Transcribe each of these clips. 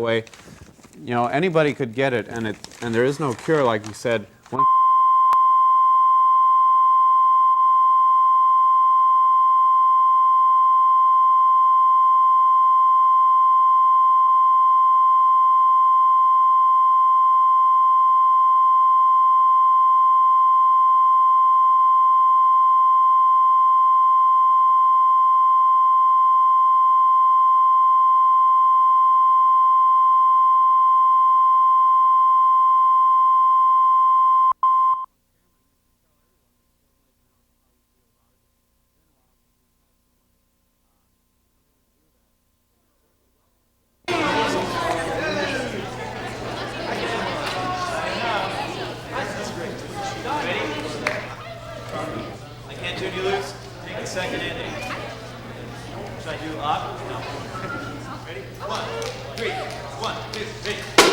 way. You know, anybody could get it, and there is no cure, like you said. Second inning. Should I do up? No. Ready? 1, 3. 1, 2, 3.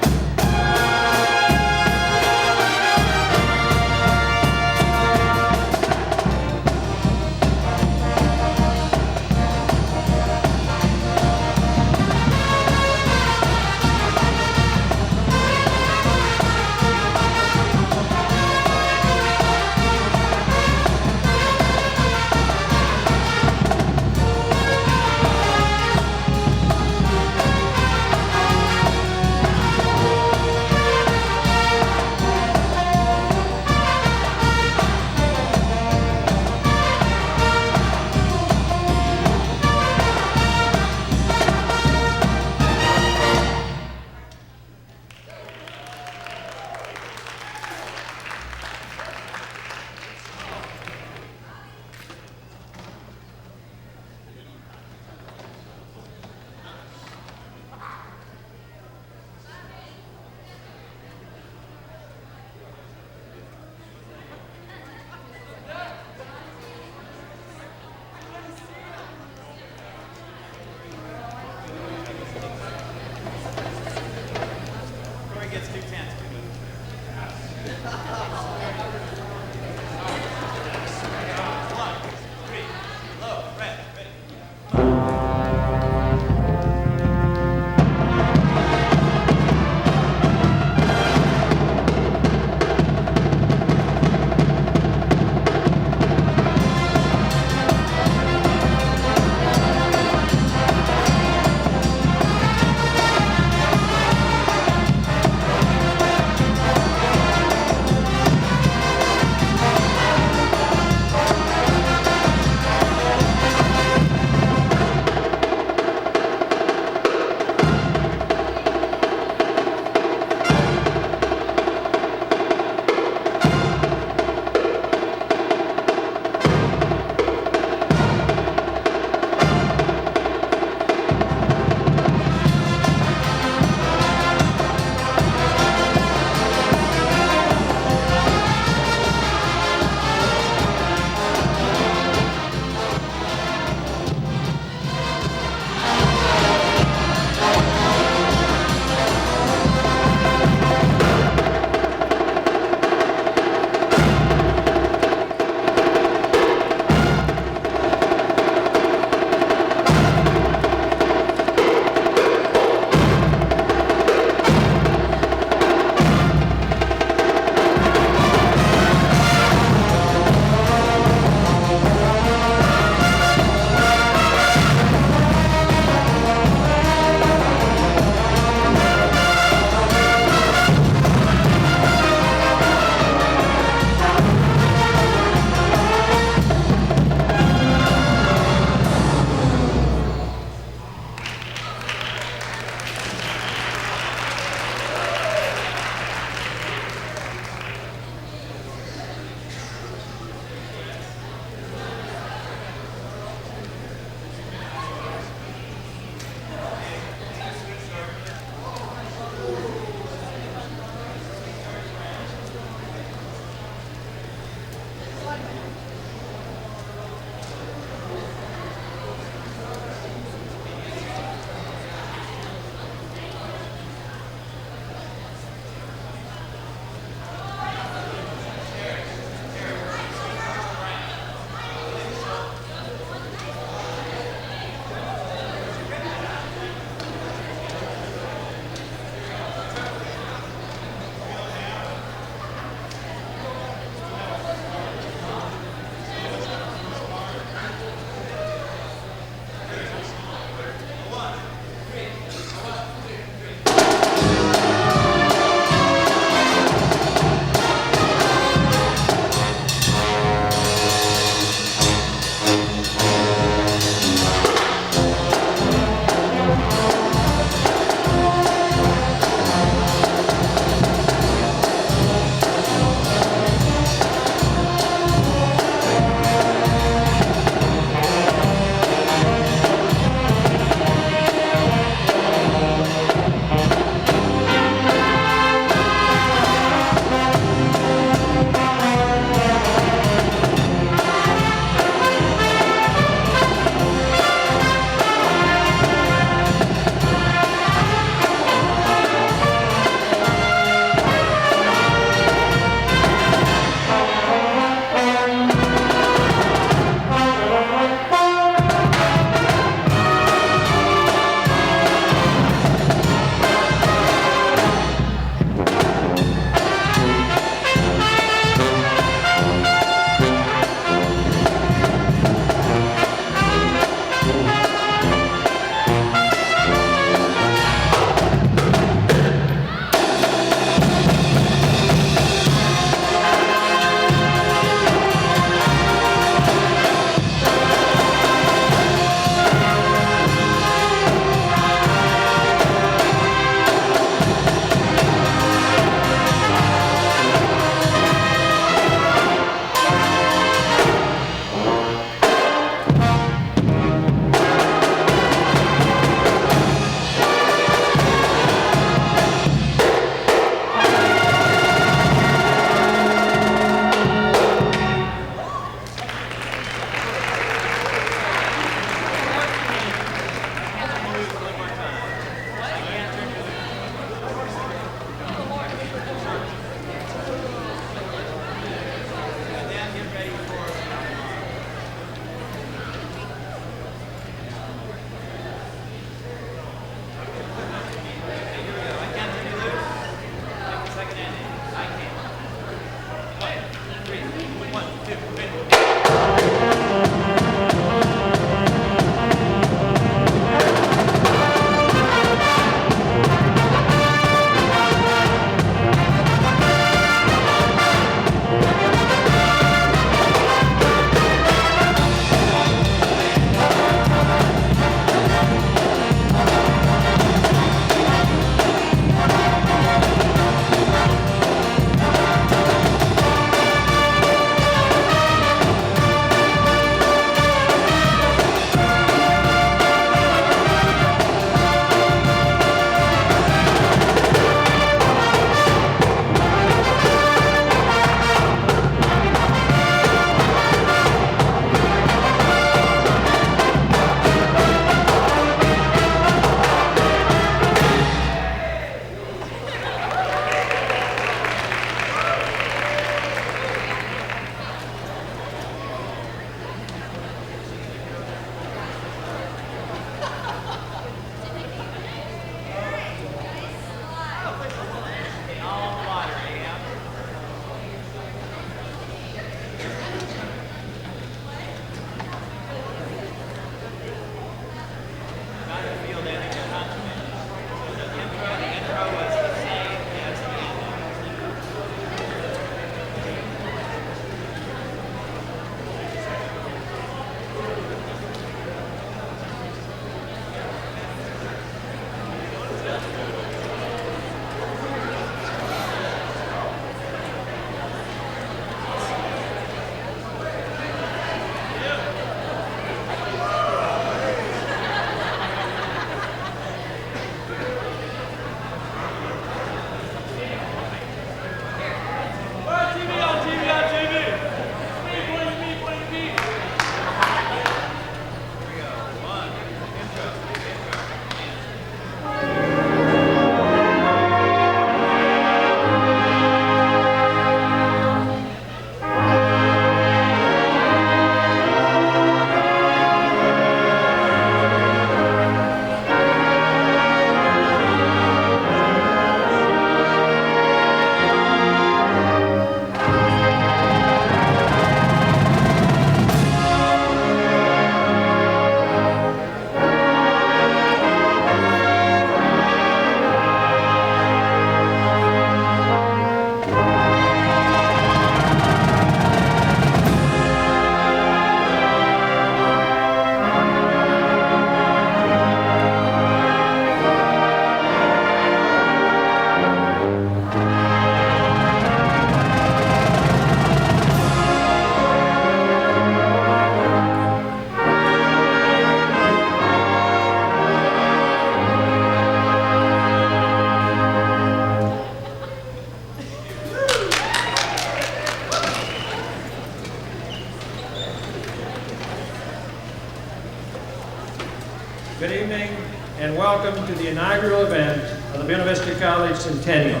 welcome to the inaugural event of the Buena Vista College Centennial.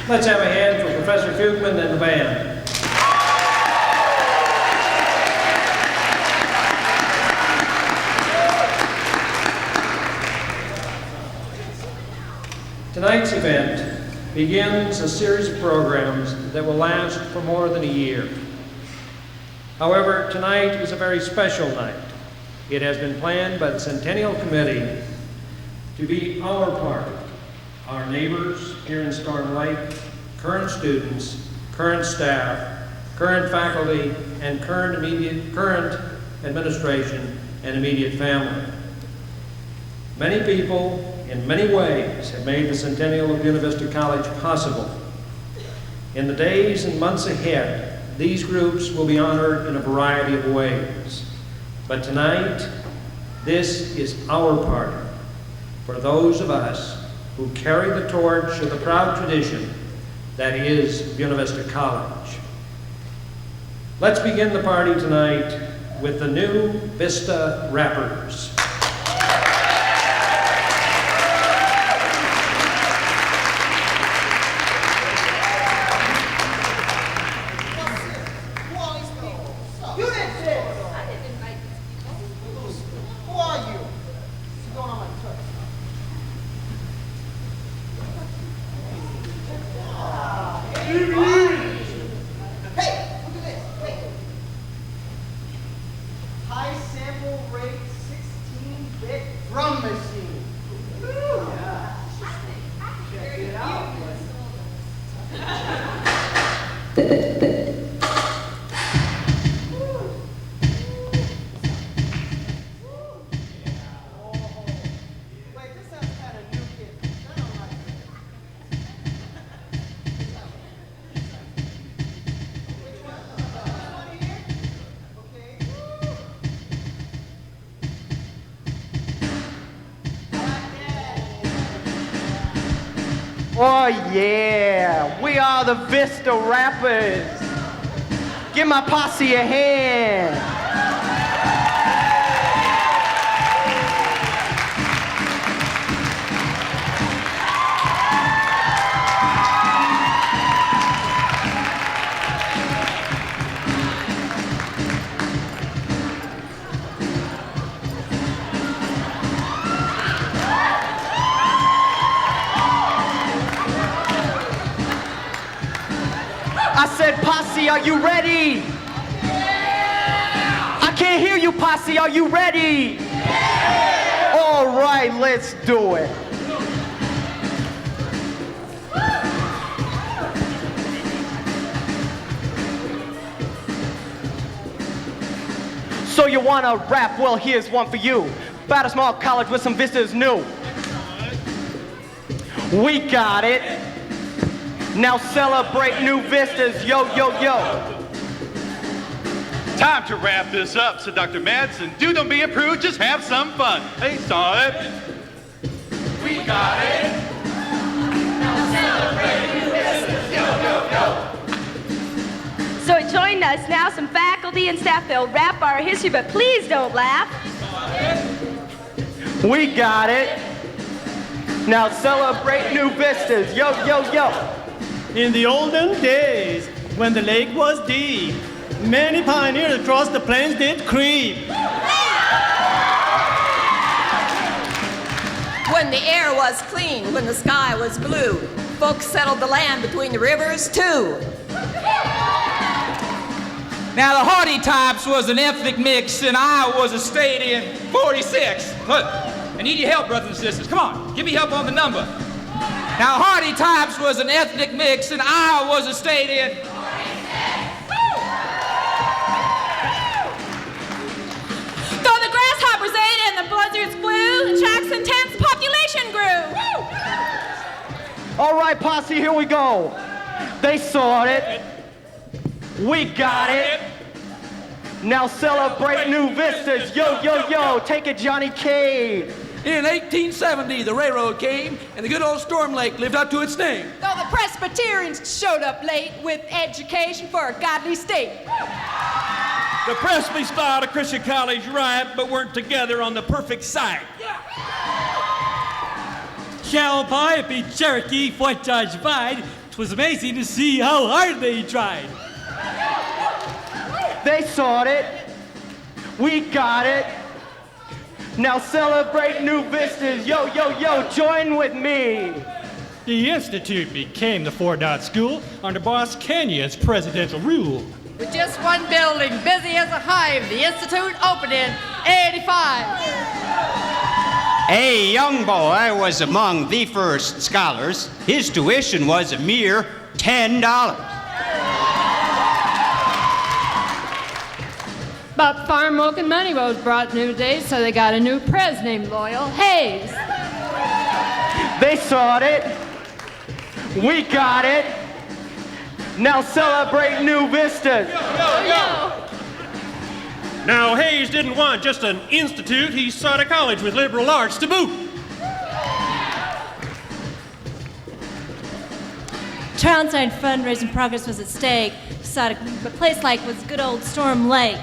Let's have a hand for Professor Kugman and the band. Tonight's event begins a series of programs that will last for more than a year. However, tonight is a very special night. It has been planned by the Centennial Committee to be our party, our neighbors here in Storm Lake, current students, current staff, current faculty, and current administration and immediate family. Many people, in many ways, have made the Centennial of Buena Vista College possible. In the days and months ahead, these groups will be honored in a variety of ways. But tonight, this is our party for those of us who carry the torch of the proud tradition that is Buena Vista College. Let's begin the party tonight with the new Vista Rappers. Oh yeah, we are the Vista Rappers. Give my posse a hand. I said, posse, are you ready? Yeah! I can't hear you, posse, are you ready? Yeah! All right, let's do it. So you wanna rap? Well, here's one for you. About a small college with some vistas new. We got it. Now celebrate new vistas, yo, yo, yo. Time to wrap this up, so Dr. Madsen, do don't be a prude, just have some fun. Hey, saw it. We got it. Now celebrate new vistas, yo, yo, yo. So join us now, some faculty and staff. They'll rap our history, but please don't laugh. We got it. Now celebrate new vistas, yo, yo, yo. In the olden days, when the lake was deep, many pioneers across the plains did creep. When the air was clean, when the sky was blue, folks settled the land between the rivers too. Now the Hardy Types was an ethnic mix, and I was a state in 46. Look, I need your help, brothers and sisters. Come on, give me help on the number. Now, Hardy Types was an ethnic mix, and I was a state in 46. Though the grasshoppers ate and the blizzards flew, Jackson 10's population grew. All right, posse, here we go. They saw it. We got it. Now celebrate new vistas, yo, yo, yo. Take it, Johnny Cade. In 1870, the railroad came, and the good old Storm Lake lived up to its name. Though the Presbyterians showed up late with education for a godly state. The Presleys filed a Christian college right, but weren't together on the perfect site. Cow pie, beef Cherokee, Fort Dodge Vine. 'Twas amazing to see how hard they tried. They sought it. We got it. Now celebrate new vistas. Yo, yo, yo, join with me. The Institute became the four-dot school under Boss Kenyon's presidential rule. With just one building, busy as a hive, the Institute opened in 85. A young boy was among the first scholars. His tuition was a mere $10. But farm work and money was brought new days, so they got a new pres named Loyal Hayes. They sought it. We got it. Now celebrate new vistas. Yo. Now, Hayes didn't want just an institute, he sought a college with liberal arts to boot. Townside fundraising progress was at stake. Sought a place like was good old Storm Lake.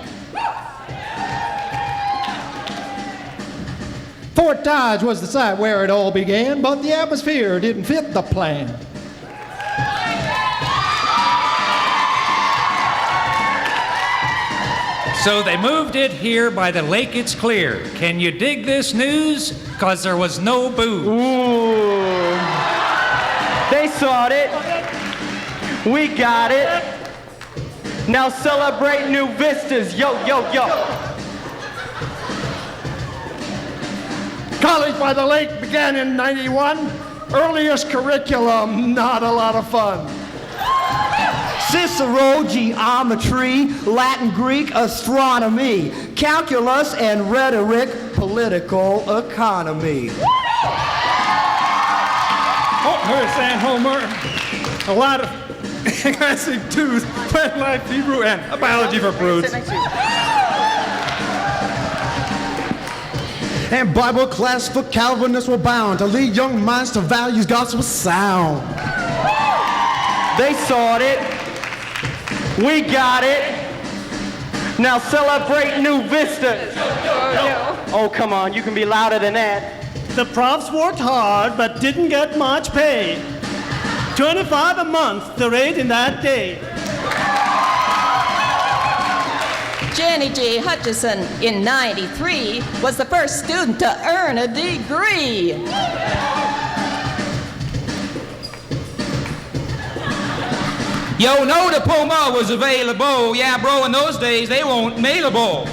Fort Dodge was the site where it all began, but the atmosphere didn't fit the plan. So they moved it here by the lake it's clear. Can you dig this news? 'Cause there was no booze. Ooh. They sought it. We got it. Now celebrate new vistas. Yo, yo, yo. College by the Lake began in 91. Earliest curriculum, not a lot of fun. Cicero, geometry, Latin, Greek, astronomy, calculus and rhetoric, political economy. Homer, San Homer, a lot of classic twos, plant life, Hebrew, and a biology for prudes. And Bible class for Calvinists were bound to lead young minds to values gospel sound. They sought it. We got it. Now celebrate new vistas. Oh, come on, you can be louder than that. The profs worked hard but didn't get much pay. $25 a month, the rate in that day. Jenny J. Hutchison in 93 was the first student to earn a degree. Yo, no diploma was available. Yeah, bro, in those days, they weren't mailable.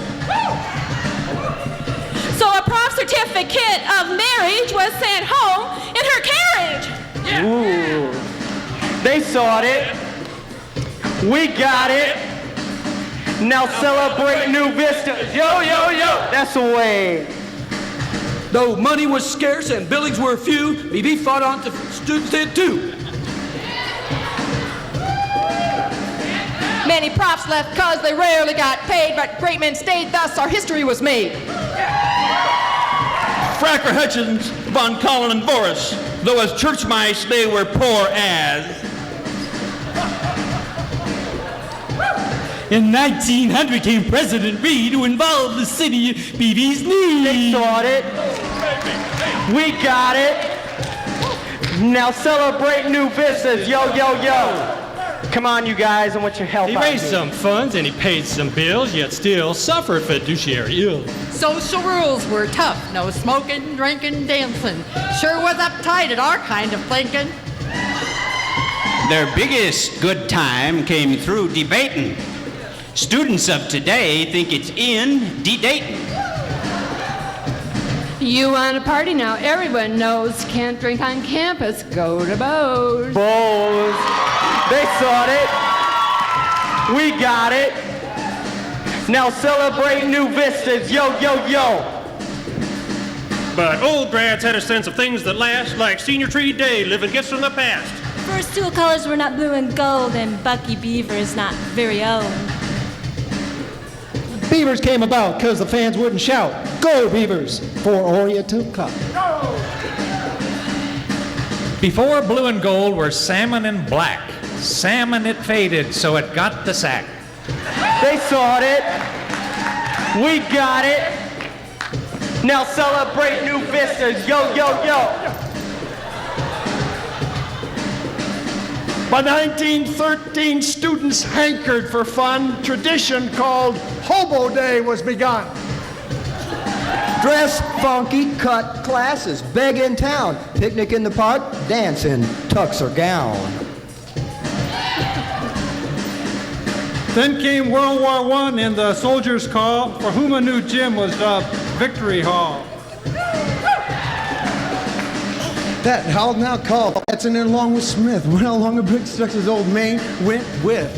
So a prof certificate of marriage was sent home in her carriage. Ooh. They sought it. We got it. Now celebrate new vistas. Yo, yo, yo. That's the way. Though money was scarce and buildings were few, BB fought on to students did too. Many profs left cause they rarely got paid, but great men stayed, thus our history was made. Fracker Hutchins, Von Collin, and Boris, though as church mice they were poor as. In 1900 came President Reed, who involved the city in BB's need. They sought it. We got it. Now celebrate new vistas. Yo, yo, yo. Come on, you guys, I want your help. He out raised here. some funds and he paid some bills, yet still suffered fiduciary ill. Social rules were tough. No smoking, drinking, dancing. Sure was uptight at our kind of thinking. Their biggest good time came through debating. Students of today think it's in de-dating. You want a party now, everyone knows. Can't drink on campus, go to Bose. Bose. They sought it. We got it. Now celebrate new vistas. Yo, yo, yo. But old grads had a sense of things that last, like senior tree day, living gifts from the past. First two colors were not blue and gold, and Bucky Beaver is not very old. Beavers came about because the fans wouldn't shout, "Go Beavers!" for Oriental Cup. Before blue and gold were salmon and black. Salmon it faded, so it got the sack. They sought it. We got it. Now celebrate new vistas. Yo, yo, yo. By 1913, students hankered for fun. Tradition called Hobo Day was begun. Dress funky, cut classes, beg in town, picnic in the park, dance in tux or gown. Then came World War I and the soldiers' call, for whom a new gym was dubbed Victory Hall. That how now called Edson along with Smith went along a big structure's old main went with.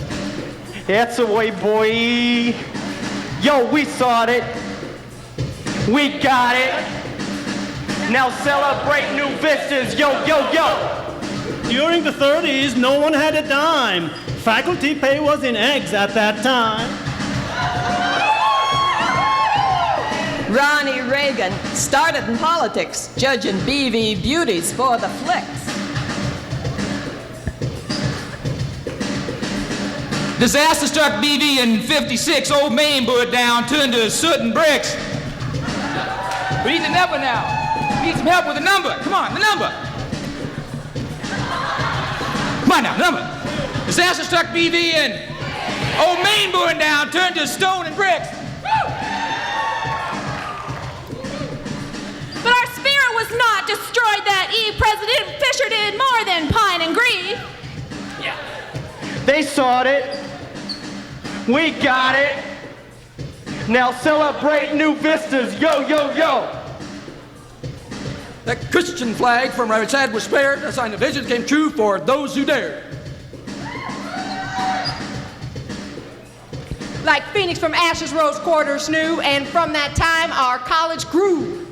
That's the way, boy. Yo, we saw it. We got it. Now celebrate new vistas. Yo, yo, yo. During the 30s, no one had a dime. Faculty pay was in eggs at that time. Ronnie Reagan started in politics, judging BV beauties for the flicks. Disaster struck BV in 56. Old Main burned down, turned to soot and bricks. We need the number now. We need some help with the number. Come on, the number. Come on now, the number. Disaster struck BV and Old Main burned down, turned to stone and bricks. But our spirit was not destroyed that eve. President Fisher did more than pine and grieve. Yeah. They saw it. We got it. Now celebrate new vistas. Yo, yo, yo. That Christian flag from where it's had was spared. A sign of vision came true for those who dared. Like Phoenix from ashes rose quarters new, and from that time our college grew.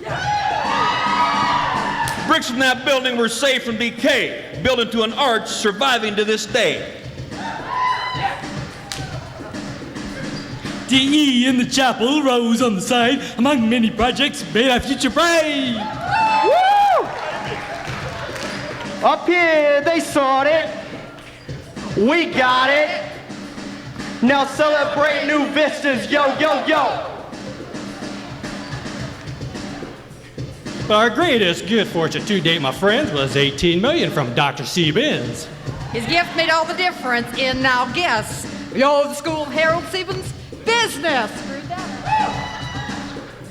Bricks from that building were saved from decay, built into an arch surviving to this day. DE in the chapel rose on the side among many projects made our future bright. Woo! Up here, they saw it. We got it. Now celebrate new vistas. Yo, yo, yo. Our greatest good fortune to date, my friends, was $18 million from Dr. C. Benz. His gift made all the difference in, now guess, we owe the school of Harold Stevens business.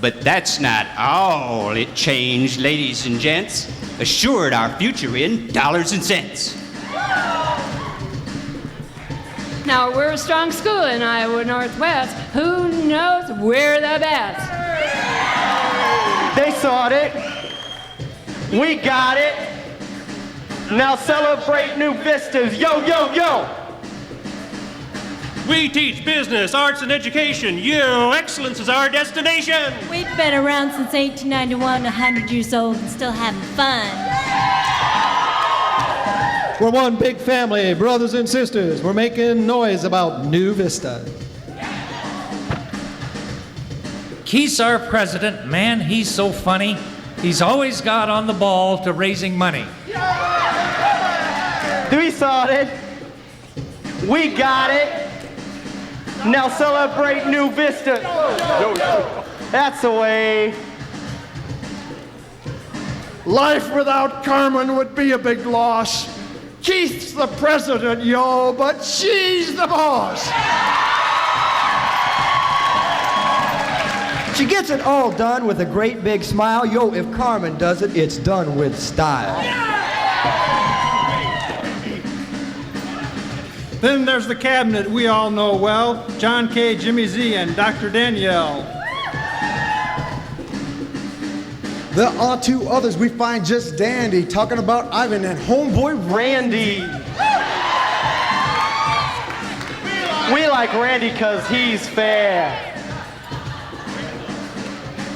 But that's not all it changed, ladies and gents. Assured our future in dollars and cents. Now, we're a strong school in Iowa Northwest. Who knows we're the best? They saw it. We got it. Now celebrate new vistas. Yo, yo, yo. We teach business, arts, and education. Yo, excellence is our destination. We've been around since 1891, 100 years old, and still having fun. We're one big family, brothers and sisters. We're making noise about New Vista. He's our president. Man, he's so funny. He's always got on the ball to raising money. We saw it. We got it. Now celebrate new vistas. That's the way. Life without Carmen would be a big loss. Keith's the president, yo, but she's the boss. She gets it all done with a great big smile. Yo, if Carmen does it, it's done with style. Then there's the cabinet we all know well, John K., Jimmy Z., and Dr. Danielle. There are two others we find just dandy, talking about Ivan and homeboy Randy. We like Randy because he's fair.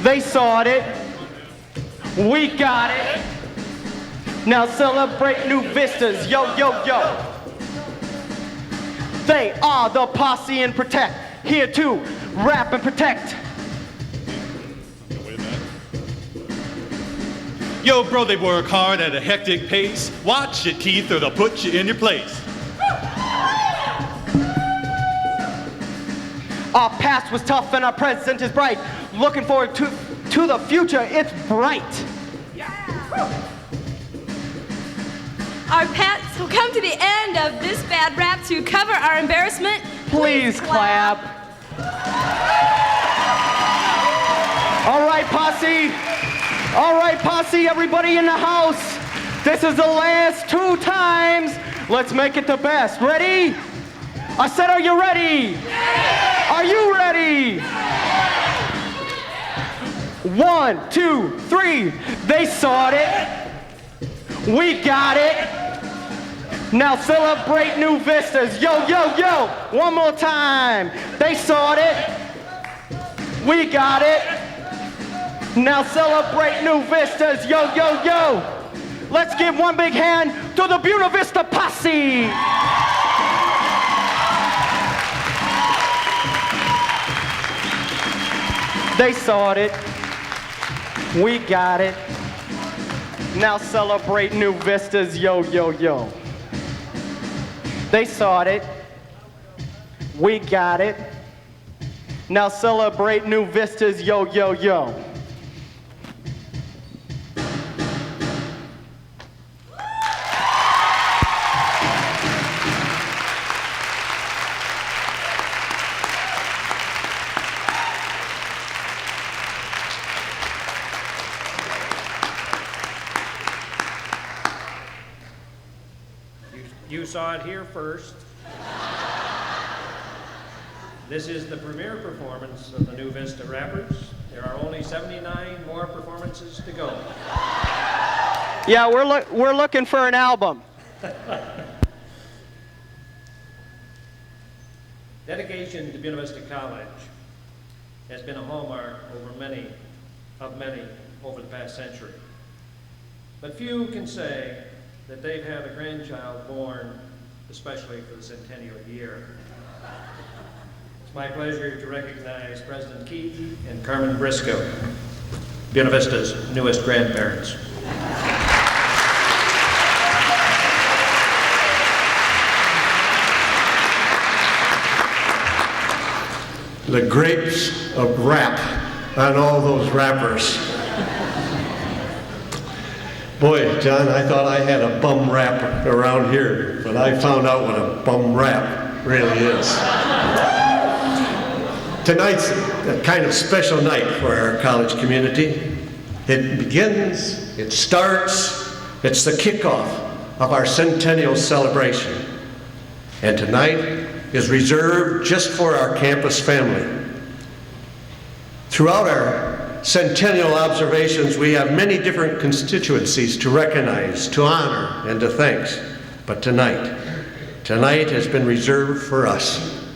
They saw it. We got it. Now celebrate new vistas. Yo, yo, yo. They are the posse and protect. Here to rap and protect. Yo, bro, they work hard at a hectic pace. Watch it, Keith, or they'll put you in your place. Our past was tough and our present is bright. Looking forward to the future, it's bright. Our pets will come to the end of of this bad rap to cover our embarrassment? Please clap. All right, posse. All right, posse, everybody in the house. This is the last 2 times. Let's make it the best. Ready? I said, are you ready? Yeah. Are you ready? Yeah. 1, 2, 3. They sawed it. We got it. Now celebrate new vistas. Yo, yo, yo. One more time. They sawed it. We got it. Now celebrate new vistas. Yo, yo, yo. Let's give one big hand to the Buena Vista posse. They sawed it. We got it. Now celebrate new vistas. Yo, yo, yo. They sawed it. We got it. Now celebrate new vistas. Yo, yo, yo. You saw it here first. This is the premiere performance of the New Vista Rappers. There are only 79 more performances to go. Yeah, we're looking for an album. Dedication to Buena Vista College has been a hallmark over many over the past century. But few can say that they've had a grandchild born especially for the centennial year. It's my pleasure to recognize President Keith and Carmen Briscoe, Buena Vista's newest grandparents. The grapes of rap on all those rappers. Boy, John, I thought I had a bum rap around here, but I found out what a bum rap really is. Tonight's a kind of special night for our college community. It begins, it starts, it's the kickoff of our Centennial celebration. And tonight is reserved just for our campus family. Throughout our Centennial observations, we have many different constituencies to recognize, to honor, and to thank. But tonight has been reserved for us.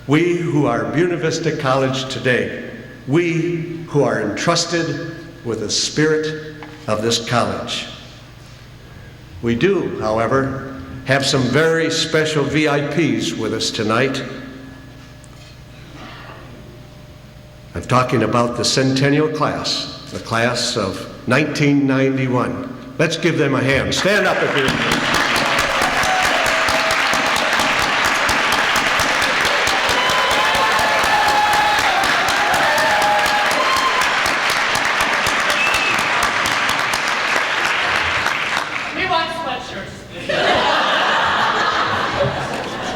We who are Buena Vista College today, we who are entrusted with the spirit of this college. We do, however, have some very special VIPs with us tonight. I'm talking about the Centennial class, the class of 1991. Let's give them a hand. Stand up if you're...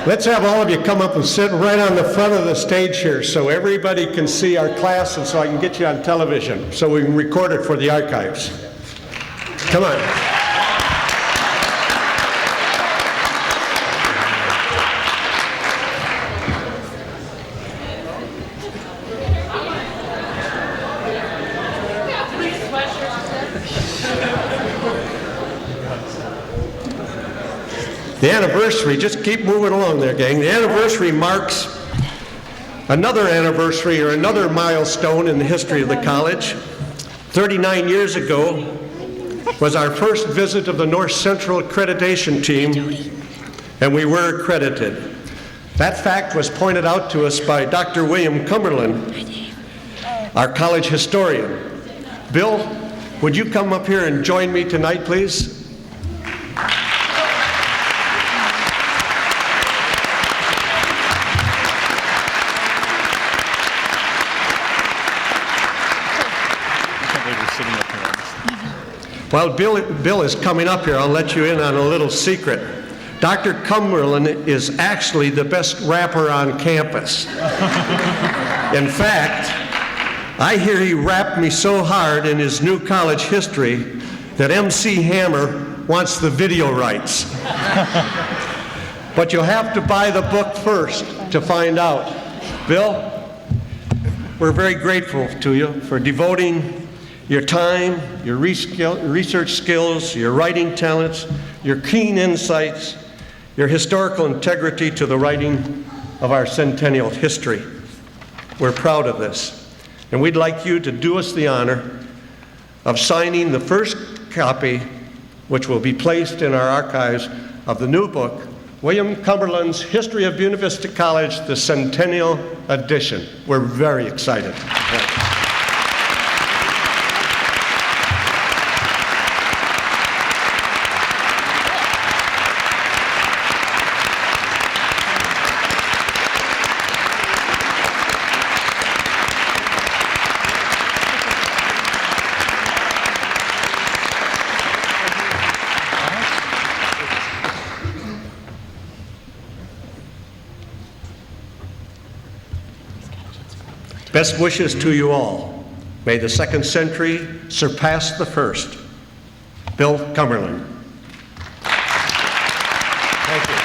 Let's have all of you come up and sit right on the front of the stage here so everybody can see our class and so I can get you on television so we can record it for the archives. Come on. The anniversary, just keep moving along there, gang. The anniversary marks another anniversary or another milestone in the history of the college. 39 years ago was our first visit of the North Central accreditation team, and we were accredited. That fact was pointed out to us by Dr. William Cumberland, our college historian. Bill, would you come up here and join me tonight, please? While Bill is coming up here, I'll let you in on a little secret. Dr. Cumberland is actually the best rapper on campus. In fact, I hear he rapped me so hard in his new college history that MC Hammer wants the video rights. But you'll have to buy the book first to find out. Bill, we're very grateful to you for devoting your time, your research skills, your writing talents, your keen insights, your historical integrity to the writing of our Centennial history. We're proud of this, and we'd like you to do us the honor of signing the first copy, which will be placed in our archives, of the new book, William Cumberland's History of Buena Vista College, the Centennial edition. We're very excited. Best wishes to you all. May the second century surpass the first. Bill Cumberland. Thank you.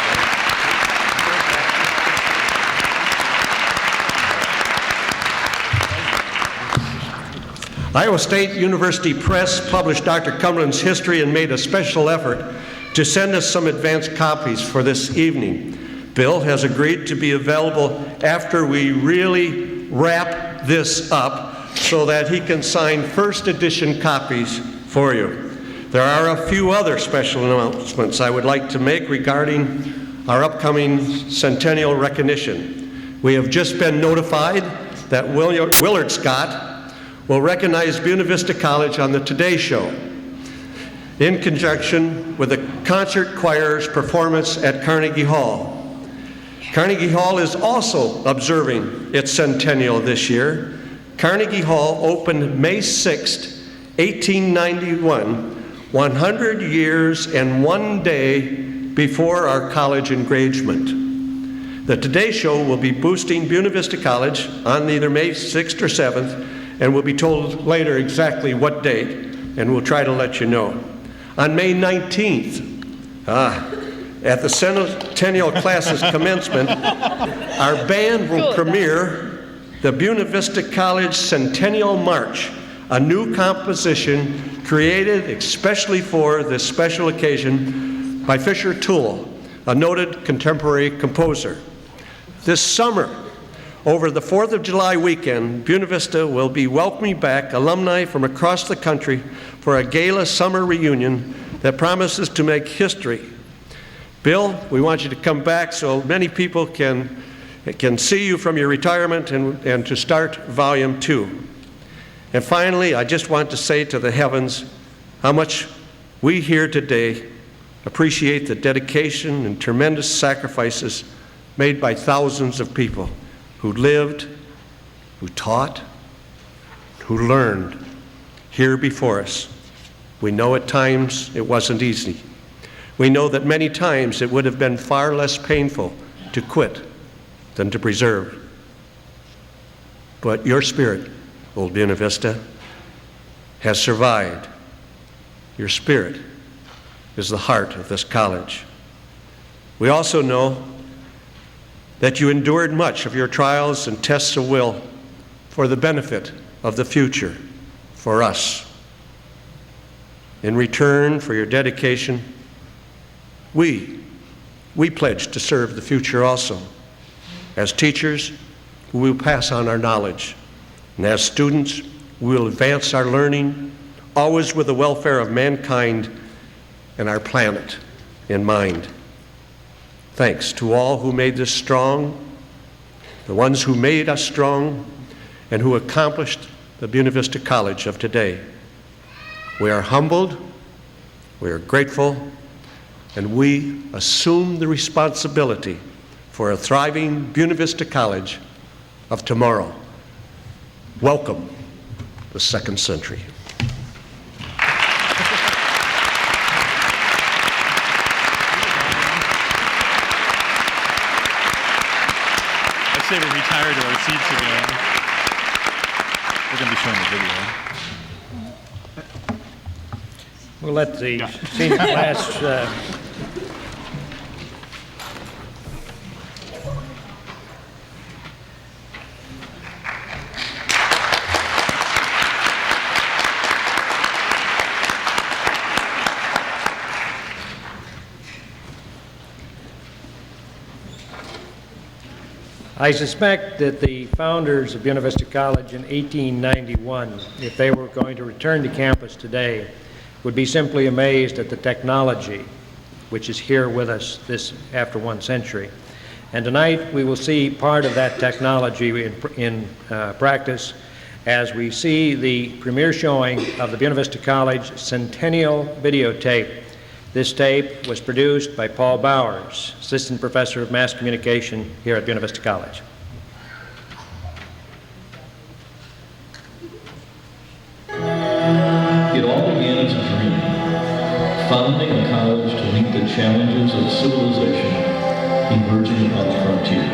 Iowa State University Press published Dr. Cumberland's history and made a special effort to send us some advanced copies for this evening. Bill has agreed to be available after we really wrap this up so that he can sign first edition copies for you. There are a few other special announcements I would like to make regarding our upcoming Centennial recognition. We have just been notified that Willard Scott will recognize Buena Vista College on the Today Show in conjunction with the concert choir's performance at Carnegie Hall. Carnegie Hall is also observing its centennial this year. Carnegie Hall opened May 6, 1891, 100 years and 1 day before our college engagement. The Today Show will be boosting Buena Vista College on either May 6th or 7th, and we'll be told later exactly what date, and we'll try to let you know. On May 19th, at the Centennial class's commencement, our band will premiere the Buena Vista College Centennial March, a new composition created especially for this special occasion by Fisher Toole, a noted contemporary composer. This summer, over the 4th of July weekend, Buena Vista will be welcoming back alumni from across the country for a gala summer reunion that promises to make history. Bill, we want you to come back so many people can see you from your retirement and to start Volume 2. And finally, I just want to say to the heavens how much we here today appreciate the dedication and tremendous sacrifices made by thousands of people who lived, who taught, who learned here before us. We know at times it wasn't easy. We know that many times it would have been far less painful to quit than to preserve. But your spirit, Old Buena Vista, has survived. Your spirit is the heart of this college. We also know that you endured much of your trials and tests of will for the benefit of the future, for us. In return for your dedication, we pledge to serve the future also. As teachers, we will pass on our knowledge. And as students, we will advance our learning, always with the welfare of mankind and our planet in mind. Thanks to all who made this strong, the ones who made us strong, and who accomplished the Buena Vista College of today. We are humbled, we are grateful, and we assume the responsibility for a thriving Buena Vista College of tomorrow. Welcome, the second century. say we retire to our seats again. We're going to be showing the video. We'll let the senior class I suspect that the founders of Buena Vista College in 1891, if they were going to return to campus today, would be simply amazed at the technology which is here with us this after 1 century. And tonight we will see part of that technology in practice as we see the premiere showing of the Buena Vista College Centennial videotape. This tape was produced by Paul Bowers, Assistant Professor of Mass Communication here at Buena Vista College. It all began as a dream, founding a college to meet the challenges of civilization emerging upon the frontier,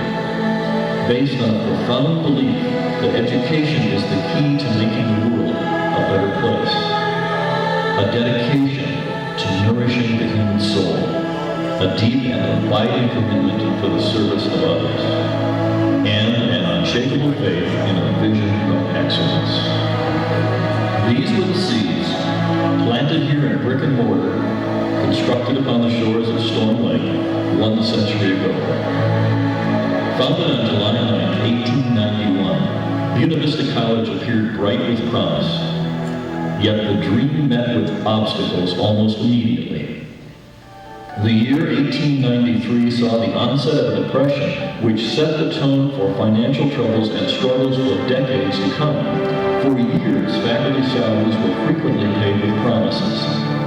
based on a profound belief that education is the key to making the world a better place, a dedication to nourishing the human soul, a deep and abiding commitment for the service of others, and an unshakable faith in a vision of excellence. These were the seeds, planted here in brick and mortar, constructed upon the shores of Storm Lake 1 century ago. Founded on July 9, 1891, Buena Vista College appeared bright with promise. Yet the dream met with obstacles almost immediately. The year 1893 saw the onset of a depression which set the tone for financial troubles and struggles for decades to come. For years, faculty salaries were frequently paid with promises.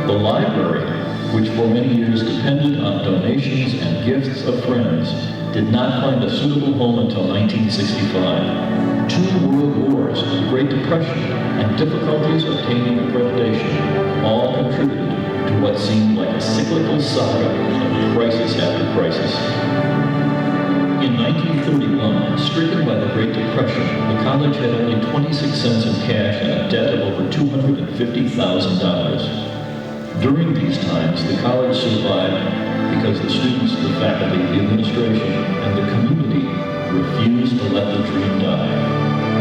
The library, which for many years depended on donations and gifts of friends, did not find a suitable home until 1965. 2 world wars, the Great Depression, and difficulties obtaining accreditation all contributed to what seemed like a cyclical saga of crisis after crisis. In 1931, stricken by the Great Depression, the college had only 26 cents in cash and a debt of over $250,000. During these times, the college survived because the students, the faculty, the administration, and the community refused to let the dream die.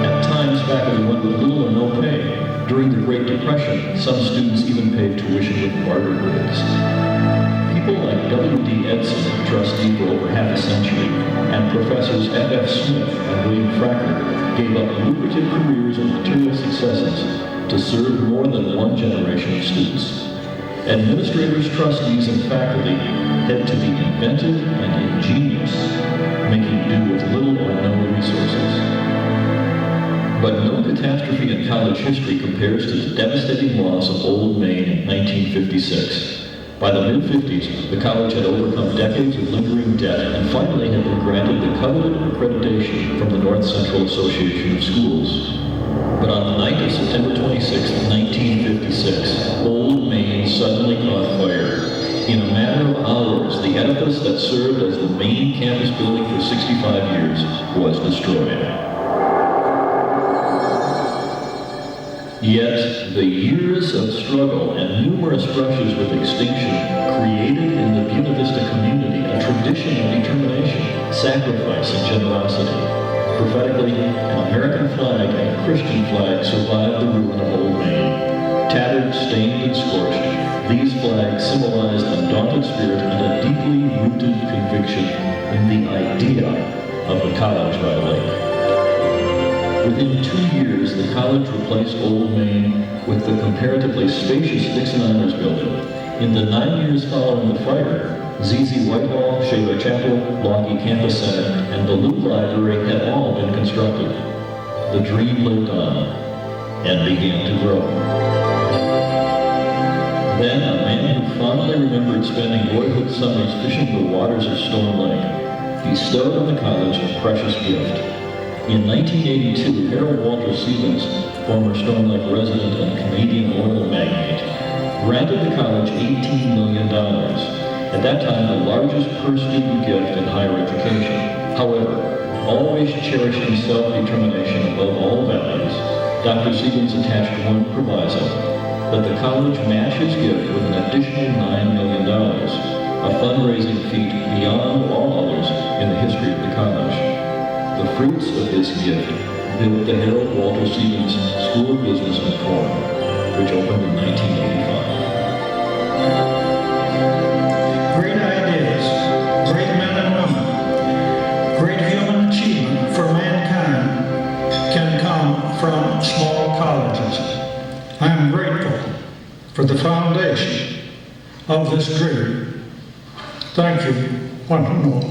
At times, faculty went with little or no pay. During the Great Depression, some students even paid tuition with barter goods. People like W.D. Edson, trustee for over half a century, and Professors F.F. Smith and William Fracker gave up lucrative careers and material successes to serve more than 1 generation of students. Administrators, trustees, and faculty had to be inventive and ingenious, making do with little or no resources. But no catastrophe in college history compares to the devastating loss of Old Main in 1956. By the mid-50s, the college had overcome decades of lingering debt and finally had been granted the coveted accreditation from the North Central Association of Schools. But on the night of September 26, 1956, Old Main suddenly caught fire. In a matter of hours, the edifice that served as the main campus building for 65 years was destroyed. Yet, the years of struggle and numerous brushes with extinction created in the Buena Vista community a tradition of determination, sacrifice, and generosity. Prophetically, an American flag and a Christian flag survived the ruin of Old Main. Tattered, stained, and scorched, these flags symbolized undaunted spirit and a deeply rooted conviction in the idea of the college by the lake. Within 2 years, the college replaced Old Main with the comparatively spacious Dixon Honors Building. In the 9 years following the fire, ZZ Whitehall, Shaler Chapel, Longview Campus Center, and the Loop Library had all been constructed. The dream lived on and began to grow. Then a man who fondly remembered spending boyhood summers fishing the waters of Storm Lake bestowed on the college a precious gift. In 1982, Harold Walter Stevens, former Storm Lake resident and Canadian oil magnate, granted the college $18 million, at that time the largest per-student gift in higher education. However, always cherishing self-determination above all values, Dr. Siebens attached one proviso, that the college match his gift with an additional $9 million, a fundraising feat beyond all others in the history of the college. The fruits of this gift built the Harold Walter Siebens School of Business and Forum, which opened in 1985. Great ideas, great men and women, great human achievement for mankind can come from small colleges. I am grateful for the foundation of this dream. Thank you, one and all.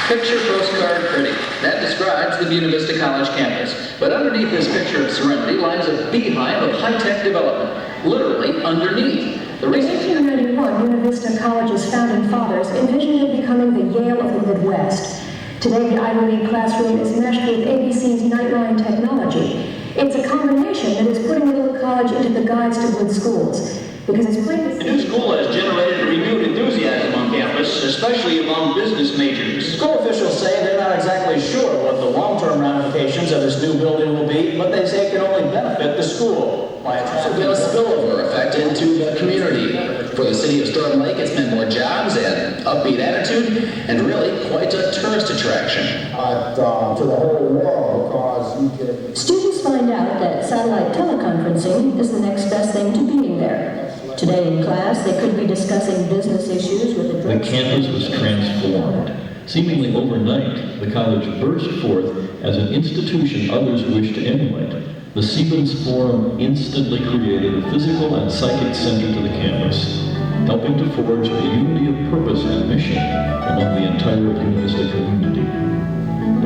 Picture postcard pretty. That describes the Buena Vista College campus. But underneath this picture of serenity lies a beehive of high-tech development, literally underneath. In 1891, Buena Vista College's founding fathers envisioned it becoming the Yale of the Midwest. Today, the Ivy League classroom is meshed with ABC's Nightline technology. It's a combination that is putting the little college into the guides to good schools. Because it's plain The new school has generated renewed enthusiasm on campus, especially among business majors. School officials say they're not exactly sure what the long-term ramifications of this new building will be, but they say it can only benefit the school. Why, it's also been a spillover effect into the community. For the city of Storm Lake, it's meant more jobs and upbeat attitude, and really quite a tourist attraction. to the whole world, because you can... Students find out that satellite teleconferencing is the next best thing to being there. Today in class, they could be discussing business issues with the... The campus was transformed. Seemingly overnight, the college burst forth as an institution others wished to emulate. The Siebens Forum instantly created a physical and psychic center to the campus, helping to forge a unity of purpose and mission among the entire Buena Vista community.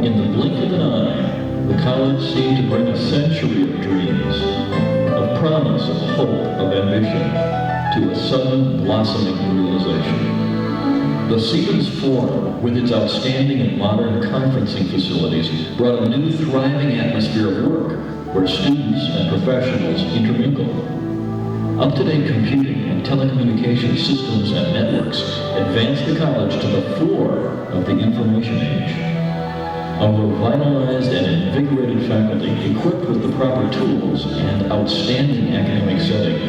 In the blink of an eye, the college seemed to bring a century of dreams, of promise, of hope, of ambition, to a sudden blossoming realization. The Siebens Forum, with its outstanding and modern conferencing facilities, brought a new thriving atmosphere of work, where students and professionals intermingle. Up-to-date computing and telecommunication systems and networks advanced the college to the fore of the information age. A revitalized and invigorated faculty, equipped with the proper tools and outstanding academic setting,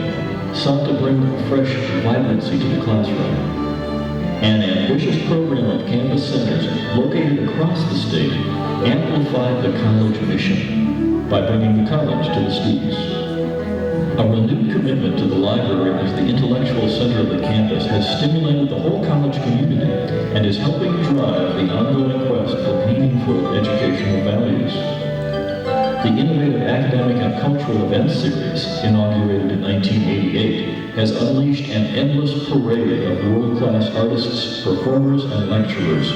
sought to bring fresh vibrancy to the classroom. An ambitious program of campus centers located across the state amplified the college mission by bringing the college to the students. A renewed commitment to the library as the intellectual center of the campus has stimulated the whole college community and is helping drive the ongoing quest for meaningful educational values. The innovative academic and cultural events series, inaugurated in 1988, has unleashed an endless parade of world-class artists, performers, and lecturers,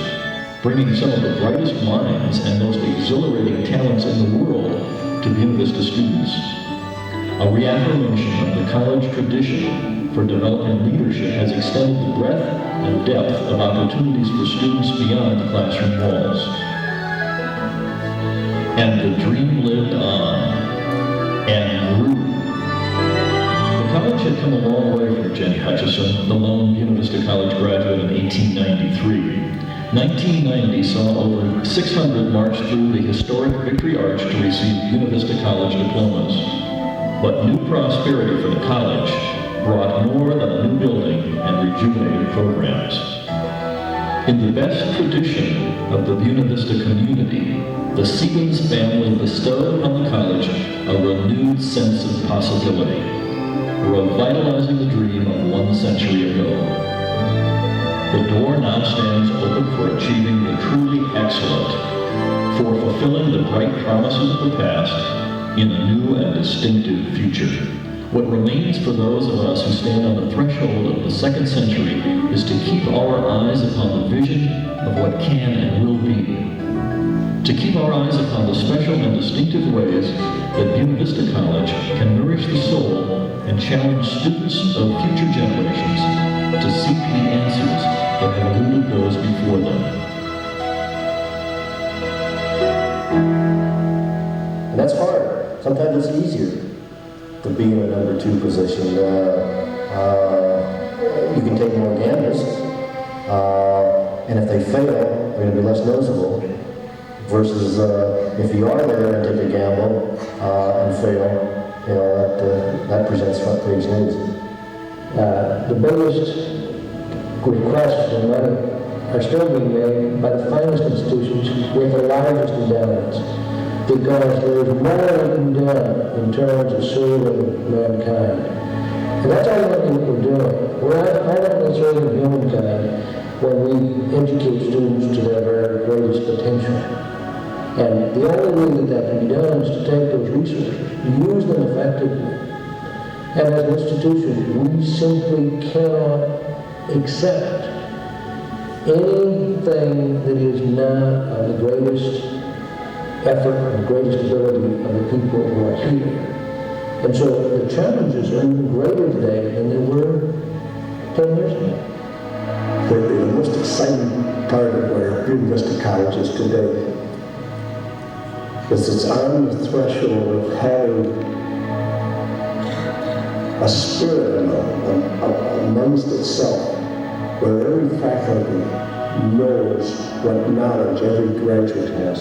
bringing some of the brightest minds and most exhilarating talents in the world to Buena Vista students. A reaffirmation of the college tradition for developing leadership has extended the breadth and depth of opportunities for students beyond the classroom walls. And the dream lived on and grew. The college had come a long way from Jenny Hutchison, the lone Buena Vista College graduate in 1893. 1990 saw over 600 march through the historic Victory Arch to receive Buena Vista College diplomas. But new prosperity for the college brought more than a new building and rejuvenated programs. In the best tradition of the Buena Vista community, the Siebens family bestowed upon the college a renewed sense of possibility, revitalizing the dream of 1 century ago. The door now stands open for achieving the truly excellent, for fulfilling the bright promises of the past in a new and distinctive future. What remains for those of us who stand on the threshold of the 2nd century is to keep our eyes upon the vision of what can and will be. To keep our eyes upon the special and distinctive ways that Buena Vista College can nourish the soul and challenge students of future generations to seek the answers that have eluded those before them. And that's hard. Sometimes it's easier. to be in a number 2 position. You can take more gambles, and if they fail, they're going to be less noticeable. Versus if you are there and take a gamble and fail, that presents front page news. The biggest requests for money are still being made by the finest institutions with the largest endowments, because there is more that can be done in terms of serving mankind. And that's ultimately what we're doing. We're ultimately serving humankind when we educate students to their very greatest potential. And the only way that can be done is to take those resources, use them effectively. And as an institution, we simply cannot accept anything that is not of the greatest effort and the greatest ability of the people who are here. And so the challenges are even greater today than they were 10 years ago. The most exciting part of where Buena Vista College is today is it's on the threshold of having a spirit amongst itself, where every faculty knows what knowledge every graduate has,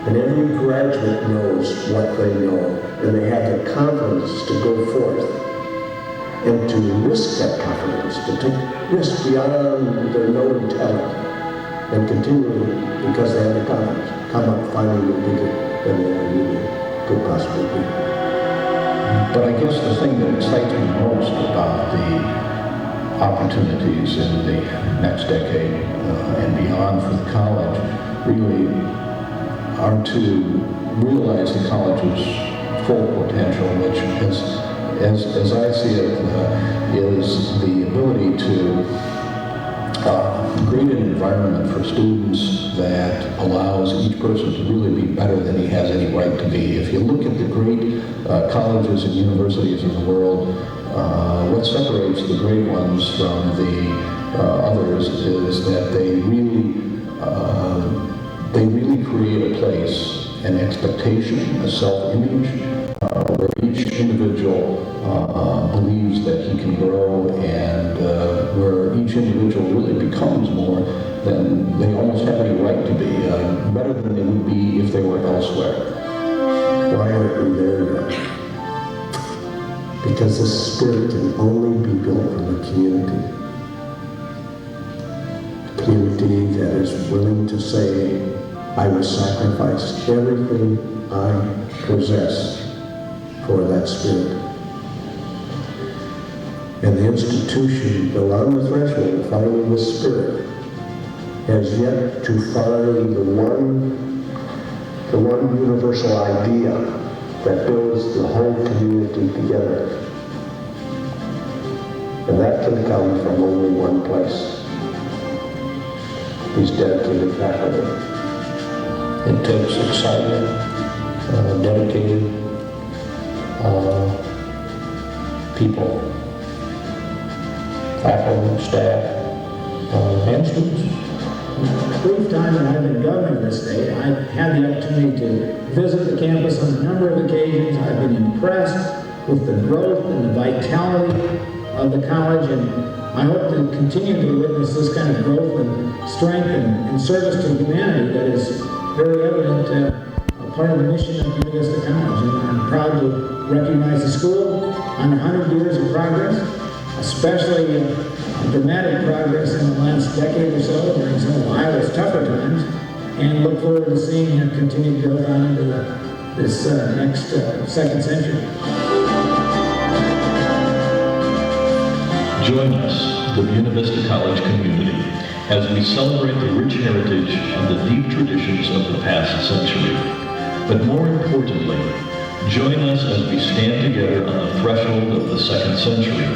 and every graduate knows what they know, and they have the confidence to go forth and to risk that confidence, to take risks beyond their known talent, and continue, because they have the confidence, come up finally bigger than they ever really could possibly be. But I guess the thing that excites me most about the opportunities in the next decade and beyond for the college really are to realize the college's full potential, which as I see it, is the ability to create an environment for students that allows each person to really be better than he has any right to be. If you look at the great colleges and universities in the world, what separates the great ones from the others is that they really create a place, an expectation, a self-image, where each individual believes that he can grow, and where each individual really becomes more than they almost have any right to be, better than they would be if they were elsewhere. Why aren't we there yet? Because this spirit can only be built from a community. A community that is willing to say, I will sacrifice everything I possess for that spirit. And the institution, though on the threshold of finding the spirit, has yet to find the one universal idea that builds the whole community together. And that can come from only one place: these dedicated faculty. It takes excited, dedicated people, faculty, staff, and students. In the brief time that I've been governor of this state, I've had the opportunity to visit the campus on a number of occasions. I've been impressed with the growth and the vitality of the college, and I hope to continue to witness this kind of growth and strength and service to humanity that is very evident a part of the mission of Buena Vista College. And I'm proud to recognize the school on 100 years of progress, especially dramatic progress in the last decade or so during some of Iowa's tougher times, and look forward to seeing continued growth on into this next second century. Join us, the Buena Vista College community, as we celebrate the rich heritage and the deep traditions of the past century. But more importantly, join us as we stand together on the threshold of the second century,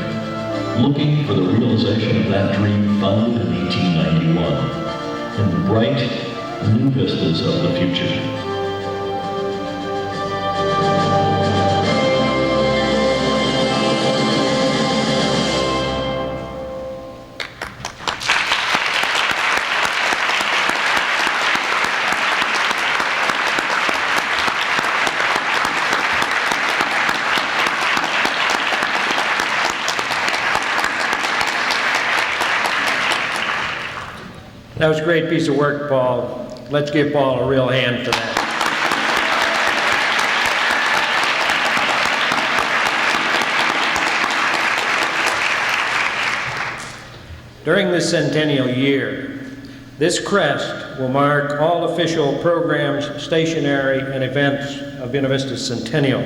looking for the realization of that dream founded in 1891, in the bright new vistas of the future. That was a great piece of work, Paul. Let's give Paul a real hand for that. During this centennial year, this crest will mark all official programs, stationery, and events of Buena Vista's Centennial.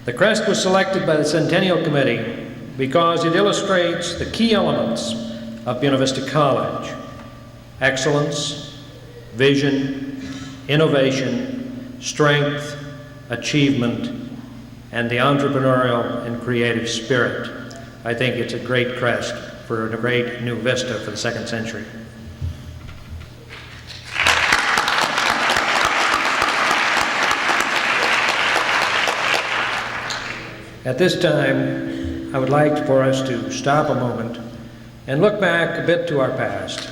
The crest was selected by the Centennial Committee because it illustrates the key elements of Buena Vista College: excellence, vision, innovation, strength, achievement, and the entrepreneurial and creative spirit. I think it's a great crest for a great new vista for the second century. At this time, I would like for us to stop a moment and look back a bit to our past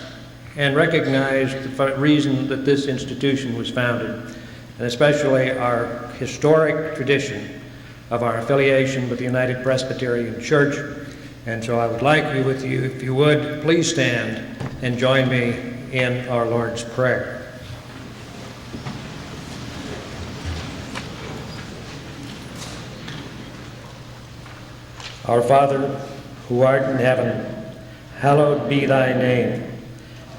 and recognize the reason that this institution was founded, and especially our historic tradition of our affiliation with the United Presbyterian Church. And so I would like you, if you would, please stand and join me in our Lord's Prayer. Our Father, who art in heaven, hallowed be thy name.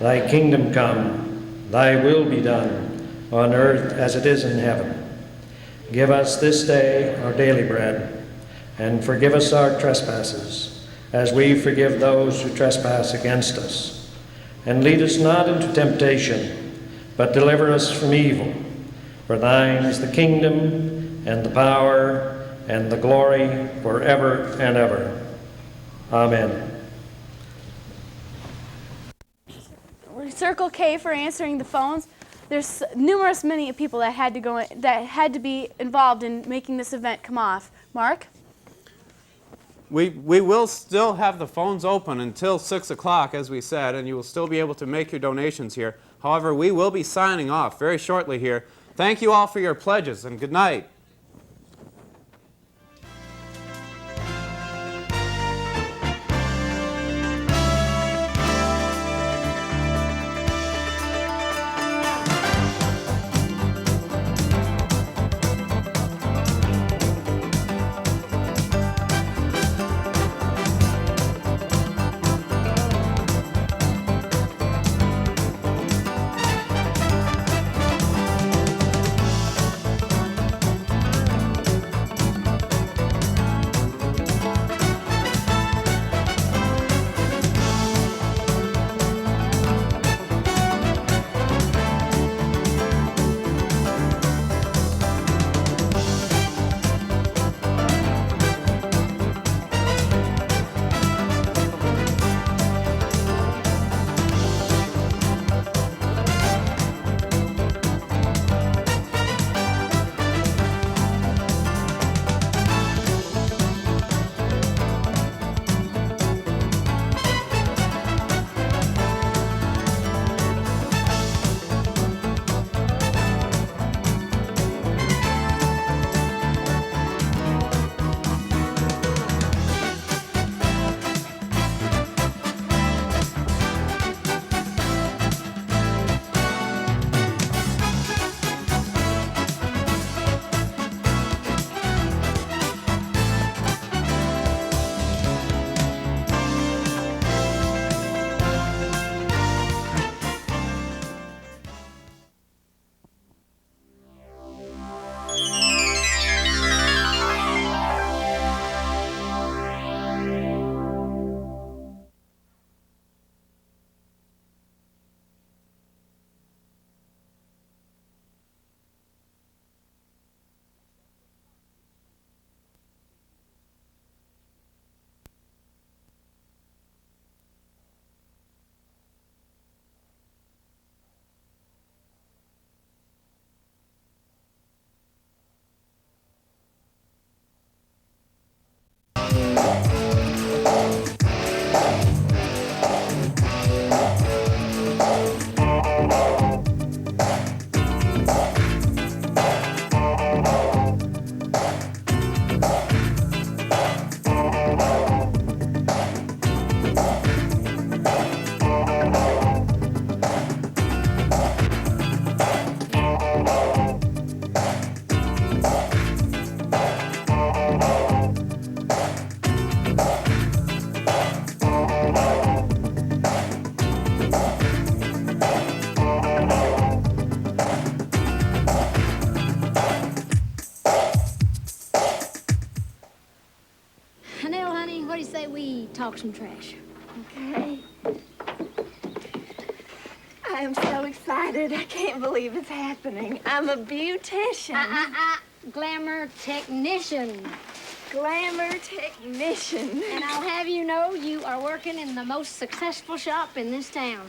Thy kingdom come, thy will be done, on earth as it is in heaven. Give us this day our daily bread, and forgive us our trespasses, as we forgive those who trespass against us. And lead us not into temptation, but deliver us from evil. For thine is the kingdom, and the power, and the glory forever and ever. Amen. Circle K for answering the phones. There's many people that had to be involved in making this event come off. Mark? We will still have the phones open until 6 o'clock, as we said, and you will still be able to make your donations here. However, we will be signing off very shortly here. Thank you all for your pledges, and good night. talk some trash. Okay. I am so excited. I can't believe it's happening. I'm a beautician. Glamour technician. Glamour technician. And I'll have you know you are working in the most successful shop in this town.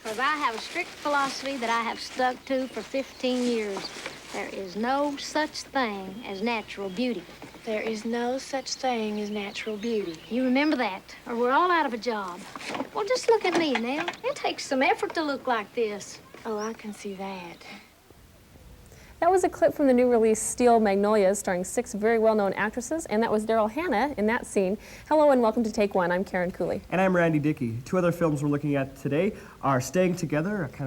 Because I have a strict philosophy that I have stuck to for 15 years. There is no such thing as natural beauty. There is no such thing as natural beauty. You remember that, or we're all out of a job. Well, just look at me now. It takes some effort to look like this. Oh, I can see that. That was a clip from the new release Steel Magnolias, starring 6 very well-known actresses, and that was Daryl Hannah in that scene. Hello and welcome to Take One. I'm Karen Cooley. And I'm Randy Dickey. 2 other films we're looking at today are Staying Together, a kind of